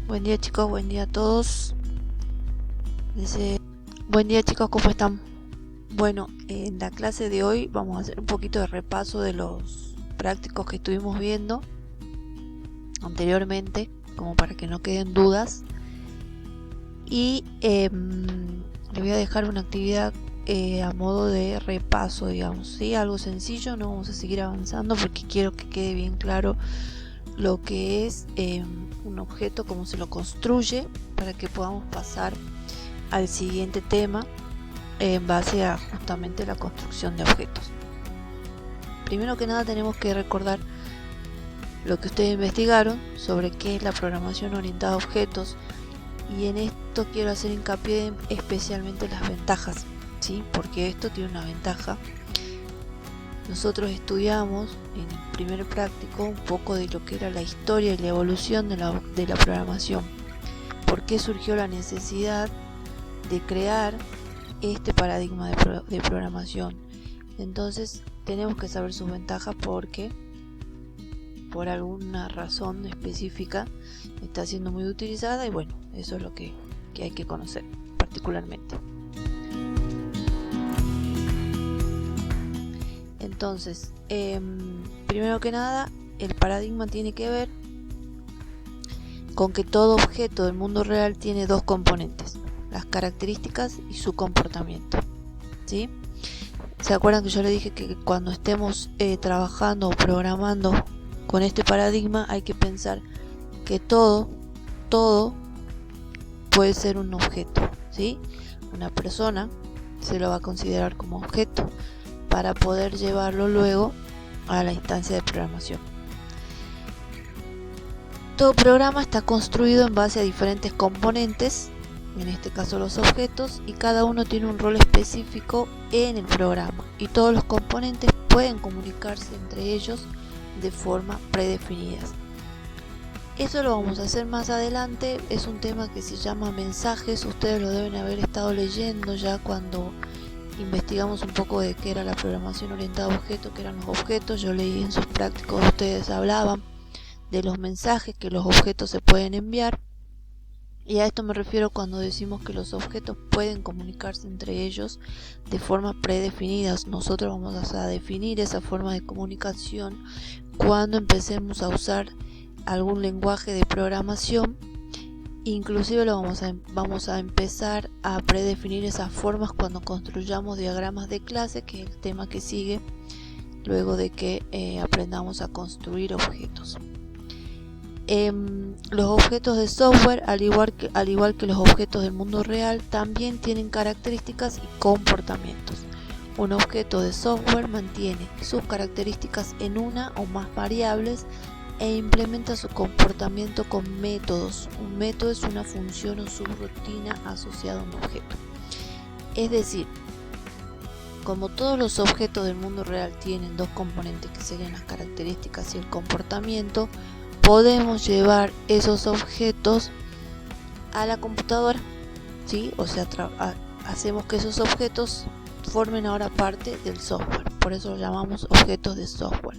Buen día chicos, buen día a todos. Buen día chicos, ¿cómo están? Bueno, en la clase de hoy vamos a hacer un poquito de repaso de los prácticos que estuvimos viendo anteriormente, como para que no queden dudas. Y les voy a dejar una actividad a modo de repaso, digamos, ¿sí? Algo sencillo, no vamos a seguir avanzando porque quiero que quede bien claro lo que es un objeto, cómo se lo construye, para que podamos pasar al siguiente tema en base a justamente la construcción de objetos. Primero que nada tenemos que recordar lo que ustedes investigaron sobre qué es la programación orientada a objetos, y en esto quiero hacer hincapié especialmente en las ventajas, ¿sí? Porque esto tiene una ventaja. Nosotros estudiamos en el primer práctico un poco de lo que era la historia y la evolución de la programación. ¿Por qué surgió la necesidad de crear este paradigma de programación? Entonces tenemos que saber sus ventajas porque por alguna razón específica está siendo muy utilizada, y bueno, eso es lo que hay que conocer particularmente. Entonces, primero que nada, el paradigma tiene que ver con que todo objeto del mundo real tiene dos componentes: las características y su comportamiento, ¿sí? ¿Se acuerdan que yo les dije que cuando estemos trabajando o programando con este paradigma hay que pensar que todo puede ser un objeto, ¿sí? Una persona se lo va a considerar como objeto para poder llevarlo luego a la instancia de programación. Todo programa está construido en base a diferentes componentes, en este caso los objetos, y cada uno tiene un rol específico en el programa, y todos los componentes pueden comunicarse entre ellos de forma predefinidas. Eso lo vamos a hacer más adelante, es un tema que se llama mensajes. Ustedes lo deben haber estado leyendo ya cuando investigamos un poco de qué era la programación orientada a objetos, qué eran los objetos. Yo leí en sus prácticos, ustedes hablaban de los mensajes que los objetos se pueden enviar, y a esto me refiero cuando decimos que los objetos pueden comunicarse entre ellos de forma predefinidas. Nosotros vamos a definir esa forma de comunicación cuando empecemos a usar algún lenguaje de programación. Inclusive vamos a empezar a predefinir esas formas cuando construyamos diagramas de clase, que es el tema que sigue luego de que aprendamos a construir objetos. Los objetos de software, al igual que los objetos del mundo real, también tienen características y comportamientos. Un objeto de software mantiene sus características en una o más variables e implementa su comportamiento con métodos. Un método es una función o subrutina asociada a un objeto. Es decir, como todos los objetos del mundo real tienen dos componentes que serían las características y el comportamiento, podemos llevar esos objetos a la computadora, ¿sí? O sea, hacemos que esos objetos formen ahora parte del software, por eso lo llamamos objetos de software.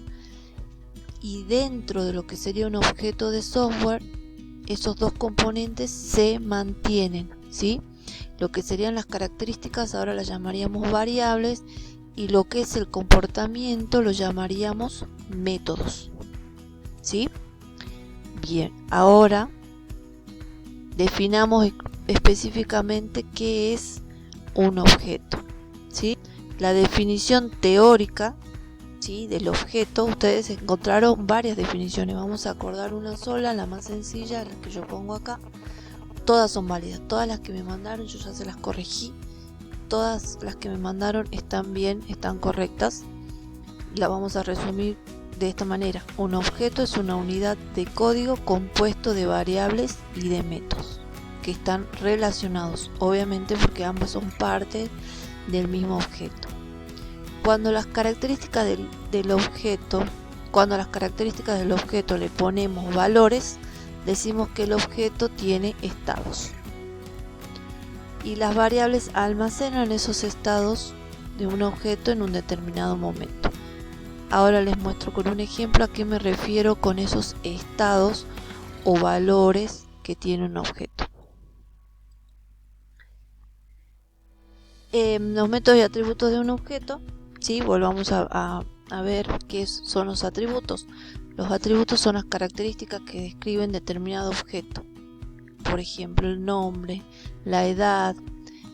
Y dentro de lo que sería un objeto de software, esos dos componentes se mantienen, ¿sí? Lo que serían las características ahora las llamaríamos variables, y lo que es el comportamiento lo llamaríamos métodos, ¿sí? Bien, ahora definamos específicamente qué es un objeto, ¿sí? La definición teórica, ¿sí?, del objeto, ustedes encontraron varias definiciones. Vamos a acordar una sola, la más sencilla, la que yo pongo acá. Todas son válidas, todas las que me mandaron yo ya se las corregí, todas las que me mandaron están bien, están correctas. La vamos a resumir de esta manera: un objeto es una unidad de código compuesto de variables y de métodos que están relacionados, obviamente porque ambos son parte del mismo objeto. Cuando las características del objeto le ponemos valores, decimos que el objeto tiene estados, y las variables almacenan esos estados de un objeto en un determinado momento. Ahora les muestro con un ejemplo a qué me refiero con esos estados o valores que tiene un objeto. Los métodos y atributos de un objeto, ¿sí? Volvamos a ver qué son los atributos. Los atributos son las características que describen determinado objeto. Por ejemplo, el nombre, la edad,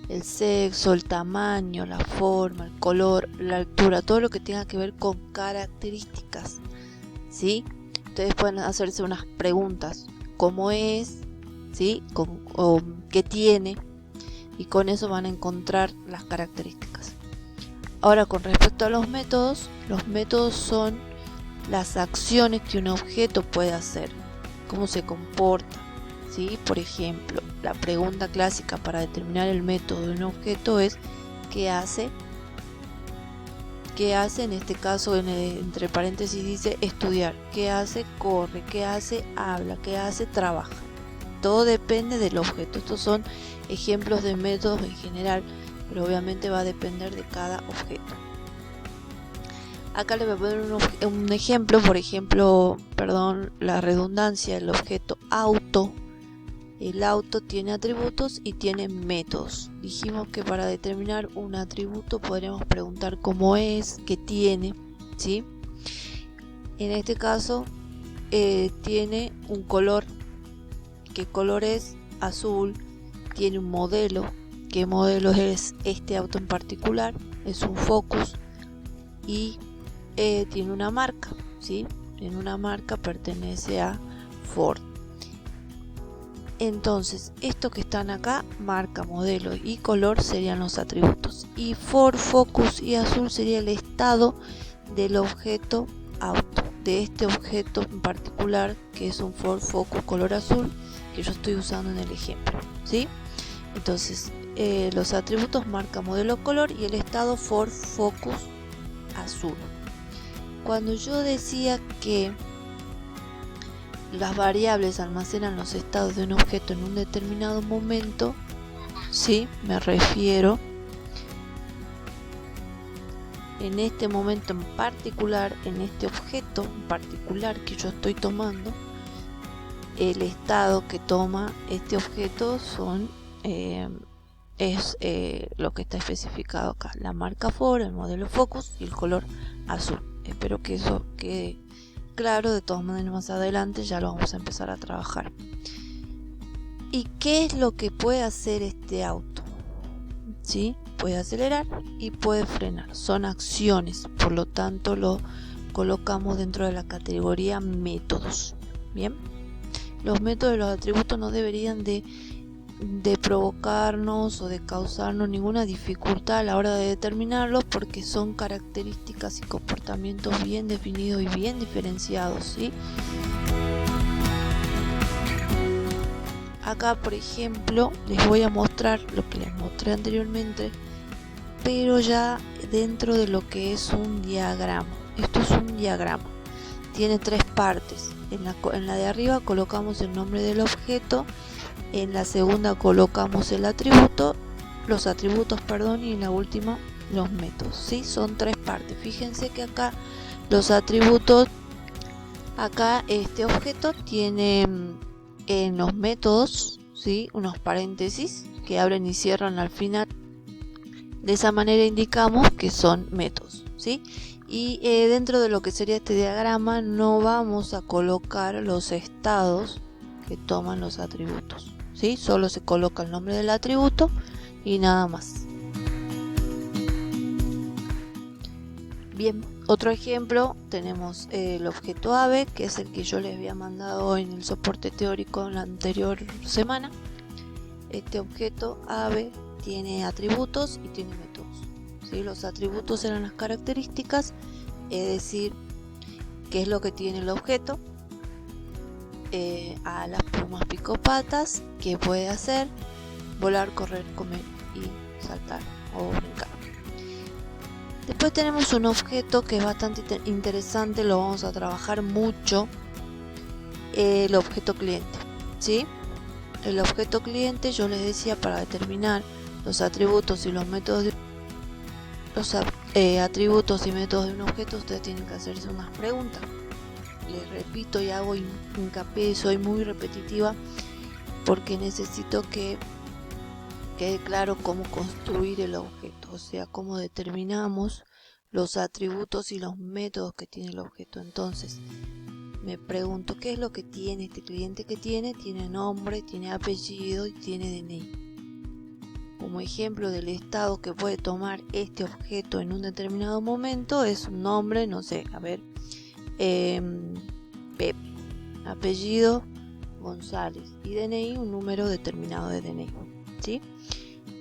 el sexo, el tamaño, la forma, el color, la altura, todo lo que tenga que ver con características, ¿sí? Ustedes pueden hacerse unas preguntas, ¿cómo es? ¿Sí? O ¿qué tiene? Y con eso van a encontrar las características. Ahora, con respecto a los métodos son las acciones que un objeto puede hacer, cómo se comporta, ¿sí? Por ejemplo, la pregunta clásica para determinar el método de un objeto es ¿qué hace? ¿Qué hace? En este caso, entre paréntesis dice estudiar. ¿Qué hace? Corre. ¿Qué hace? Habla. ¿Qué hace? Trabaja. Todo depende del objeto. Estos son ejemplos de métodos en general, pero obviamente va a depender de cada objeto. Acá les voy a poner un ejemplo, por ejemplo, la redundancia, el objeto auto. El auto tiene atributos y tiene métodos. Dijimos que para determinar un atributo podríamos preguntar cómo es, qué tiene, ¿sí? En este caso tiene un color. ¿Qué color es? Azul. Tiene un modelo. ¿Qué modelo es este auto en particular? Es un Focus. Y tiene una marca, ¿sí? Tiene una marca, pertenece a Ford. Entonces, estos que están acá, marca, modelo y color, serían los atributos. Y Ford, Focus y azul sería el estado del objeto auto. De este objeto en particular, que es un Ford Focus color azul, que yo estoy usando en el ejemplo, ¿sí? Entonces, los atributos marca, modelo, color y el estado Ford Focus azul. Cuando yo decía que las variables almacenan los estados de un objeto en un determinado momento, ¿sí? Me refiero en este momento en particular, en este objeto en particular que yo estoy tomando, el estado que toma este objeto es lo que está especificado acá, la marca Ford, el modelo Focus y el color azul. Espero que eso quede claro. De todas maneras, más adelante ya lo vamos a empezar a trabajar. ¿Y qué es lo que puede hacer este auto? ¿Sí? Puede acelerar y puede frenar. Son acciones, por lo tanto lo colocamos dentro de la categoría métodos. Bien, los métodos de los atributos no deberían de provocarnos o de causarnos ninguna dificultad a la hora de determinarlos, porque son características y comportamientos bien definidos y bien diferenciados, ¿sí? Acá, por ejemplo, les voy a mostrar lo que les mostré anteriormente, pero ya dentro de lo que es un diagrama. Esto es un diagrama, tiene tres partes. En la de arriba colocamos el nombre del objeto, en la segunda colocamos los atributos, y en la última los métodos, ¿sí? Son tres partes. Fíjense que acá los atributos, acá este objeto tiene en los métodos, ¿sí? Unos paréntesis que abren y cierran al final. De esa manera indicamos que son métodos, ¿sí? Y dentro de lo que sería este diagrama no vamos a colocar los estados que toman los atributos, ¿sí? Solo se coloca el nombre del atributo y nada más. Bien, otro ejemplo, tenemos el objeto AVE, que es el que yo les había mandado en el soporte teórico en la anterior semana. Este objeto AVE tiene atributos y tiene métodos, ¿sí? Los atributos eran las características, es decir, qué es lo que tiene el objeto. Alas, plumas, pico, patas, que puede hacer, volar, correr, comer y saltar o brincar. Después tenemos un objeto que es bastante interesante, lo vamos a trabajar mucho, el objeto cliente, ¿sí? El objeto cliente, yo les decía, para determinar los atributos y los métodos atributos y métodos de un objeto, ustedes tienen que hacerse unas preguntas. Les repito y hago hincapié, soy muy repetitiva porque necesito que quede claro cómo construir el objeto, o sea, cómo determinamos los atributos y los métodos que tiene el objeto. Entonces me pregunto qué es lo que tiene este cliente que tiene nombre, tiene apellido y tiene DNI. Como ejemplo del estado que puede tomar este objeto en un determinado momento es un nombre, no sé, a ver, Pepe, apellido González y DNI un número determinado de DNI, ¿sí?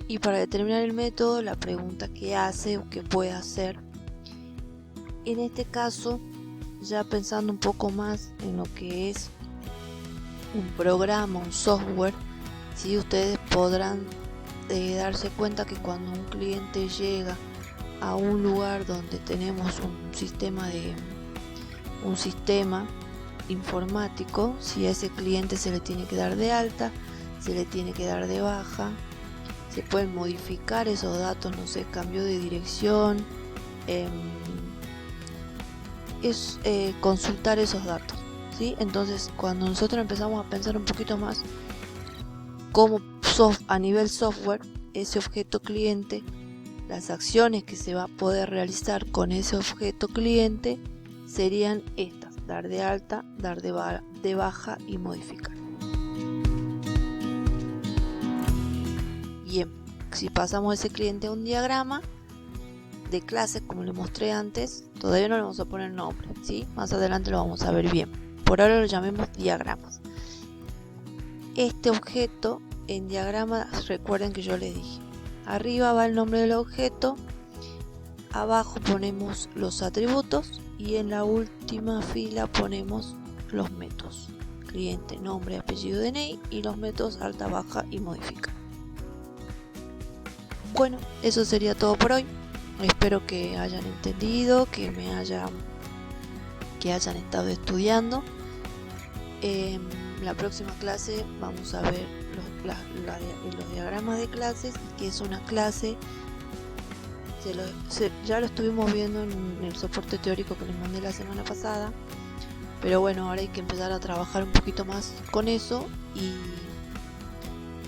Y para determinar el método, la pregunta que hace o que puede hacer. En este caso, ya pensando un poco más en lo que es un programa, un software, ¿sí? Ustedes podrán darse cuenta que cuando un cliente llega a un lugar donde tenemos un sistema informático, si a ese cliente se le tiene que dar de alta, se le tiene que dar de baja, se pueden modificar esos datos, no sé, cambio de dirección, consultar esos datos, ¿sí? Entonces cuando nosotros empezamos a pensar un poquito más como a nivel software, ese objeto cliente, las acciones que se va a poder realizar con ese objeto cliente serían estas: dar de alta, dar de baja y modificar. Bien, si pasamos ese cliente a un diagrama de clase, como le mostré antes, todavía no le vamos a poner nombre, ¿sí? Más adelante lo vamos a ver bien. Por ahora lo llamemos diagramas. Este objeto en diagrama, recuerden que yo les dije, arriba va el nombre del objeto, abajo ponemos los atributos y en la última fila ponemos los métodos: cliente, nombre, apellido, DNI, y los métodos alta, baja y modificar. Bueno, eso sería todo por hoy. Espero que hayan entendido, que hayan estado estudiando. En la próxima clase vamos a ver los diagramas de clases, que es una clase. Ya lo estuvimos viendo en el soporte teórico que les mandé la semana pasada, pero bueno, ahora hay que empezar a trabajar un poquito más con eso. Y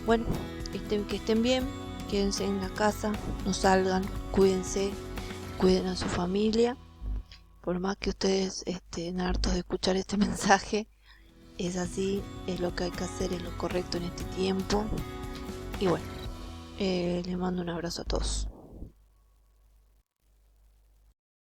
bueno, que estén bien, quédense en la casa, no salgan, cuídense, cuiden a su familia. Por más que ustedes estén hartos de escuchar este mensaje, es así, es lo que hay que hacer, es lo correcto en este tiempo. Y bueno, les mando un abrazo a todos.